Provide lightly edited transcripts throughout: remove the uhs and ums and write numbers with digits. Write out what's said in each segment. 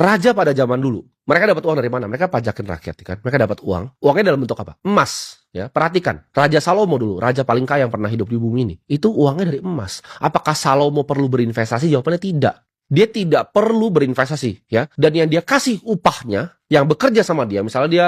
Raja pada zaman dulu, mereka dapat uang dari mana? Mereka pajakin rakyat, kan? Mereka dapat uang. Uangnya dalam bentuk apa? Emas. Ya, perhatikan. Raja Salomo dulu, raja paling kaya yang pernah hidup di bumi ini. Itu uangnya dari emas. Apakah Salomo perlu berinvestasi? Jawabannya tidak. Dia tidak perlu berinvestasi, ya. Dan yang dia kasih upahnya, yang bekerja sama dia, misalnya dia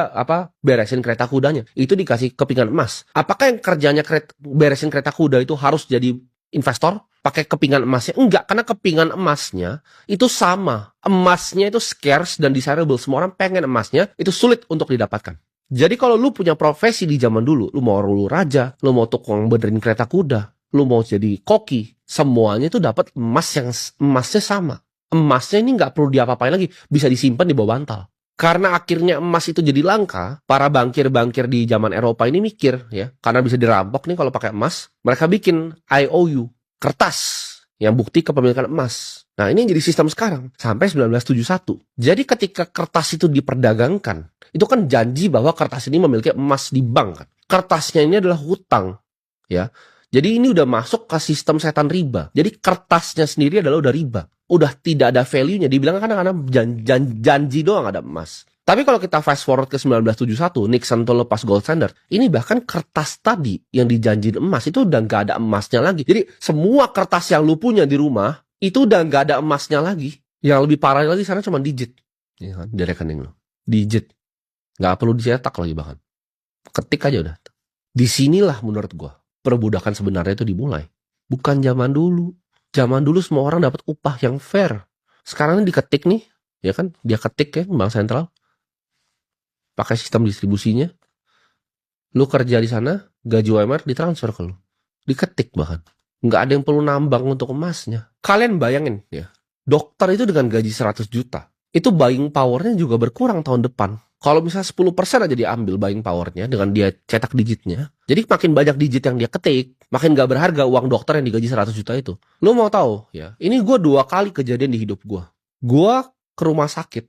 beresin kereta kudanya, itu dikasih kepingan emas. Apakah yang kerjanya beresin kereta kuda itu harus jadi investor? Pakai kepingan emasnya? Enggak, karena kepingan emasnya itu sama. Emasnya itu scarce dan desirable. Semua orang pengen emasnya, itu sulit untuk didapatkan. Jadi kalau lu punya profesi di zaman dulu, lu mau raja, lu mau tukang benerin kereta kuda, lu mau jadi koki, semuanya itu dapat emasnya sama. Emasnya ini nggak perlu diapa-apain lagi, bisa disimpan di bawah bantal. Karena akhirnya emas itu jadi langka, para bankir-bankir di zaman Eropa ini mikir, ya, karena bisa dirampok nih kalau pakai emas, mereka bikin IOU, kertas yang bukti kepemilikan emas. Nah, ini yang jadi sistem sekarang sampai 1971. Jadi ketika kertas itu diperdagangkan, itu kan janji bahwa kertas ini memiliki emas di bank, kan. Kertasnya ini adalah hutang, ya. Jadi ini udah masuk ke sistem setan riba. Jadi kertasnya sendiri adalah udah riba. Udah tidak ada value-nya. Dibilang kadang-kadang janji doang ada emas. Tapi kalau kita fast forward ke 1971, Nixon tuh lepas gold standard. Ini bahkan kertas tadi yang dijanjiin emas itu udah nggak ada emasnya lagi. Jadi semua kertas yang lu punya di rumah itu udah nggak ada emasnya lagi. Yang lebih parah lagi sana cuma digit, ya kan, di rekening lu. Digit, nggak perlu dicetak lagi bahkan. Ketik aja udah. Disinilah menurut gua perbudakan sebenarnya itu dimulai. Bukan zaman dulu. Zaman dulu semua orang dapat upah yang fair. Sekarang ini diketik nih, ya kan? Dia ketik ya, bank sentral. Pakai sistem distribusinya. Lu kerja di sana, gaji UMR ditransfer ke lu. Diketik bahkan. Nggak ada yang perlu nambang untuk emasnya. Kalian bayangin ya, dokter itu dengan gaji 100 juta. Itu buying powernya juga berkurang tahun depan. Kalau misalnya 10% aja diambil buying powernya dengan dia cetak digitnya. Jadi makin banyak digit yang dia ketik, makin gak berharga uang dokter yang digaji 100 juta itu. Lu mau tahu ya, ini gue 2 kali kejadian di hidup gue. Gue ke rumah sakit,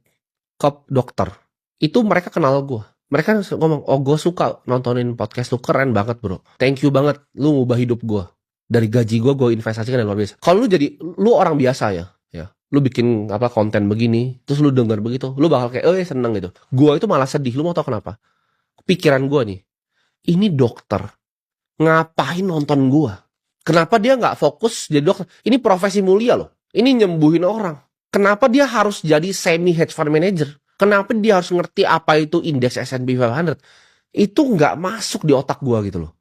ke dokter. Itu mereka kenal gue. Mereka ngomong, oh gue suka nontonin podcast lu, keren banget bro. Thank you banget, lu ngubah hidup gue. Dari gaji gue investasikan yang luar biasa. Kalau lu orang biasa ya. Lu bikin konten begini, terus lu denger begitu, lu bakal kayak, seneng gitu. Gua itu malah sedih, lu mau tau kenapa? Pikiran gua nih, ini dokter, ngapain nonton gua? Kenapa dia nggak fokus jadi dokter? Ini profesi mulia loh, ini nyembuhin orang. Kenapa dia harus jadi semi hedge fund manager? Kenapa dia harus ngerti apa itu indeks S&P 500? Itu nggak masuk di otak gua gitu loh.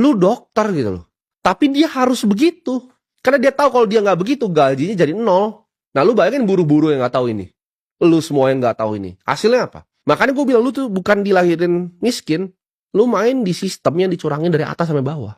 Lu dokter gitu loh, tapi dia harus begitu, karena dia tahu kalau dia nggak begitu, gajinya jadi 0. Nah, lu bayangin buru-buru yang gak tahu ini. Lu semua yang gak tahu ini. Hasilnya apa? Makanya gue bilang, lu tuh bukan dilahirin miskin. Lu main di sistem yang dicurangin dari atas sampai bawah.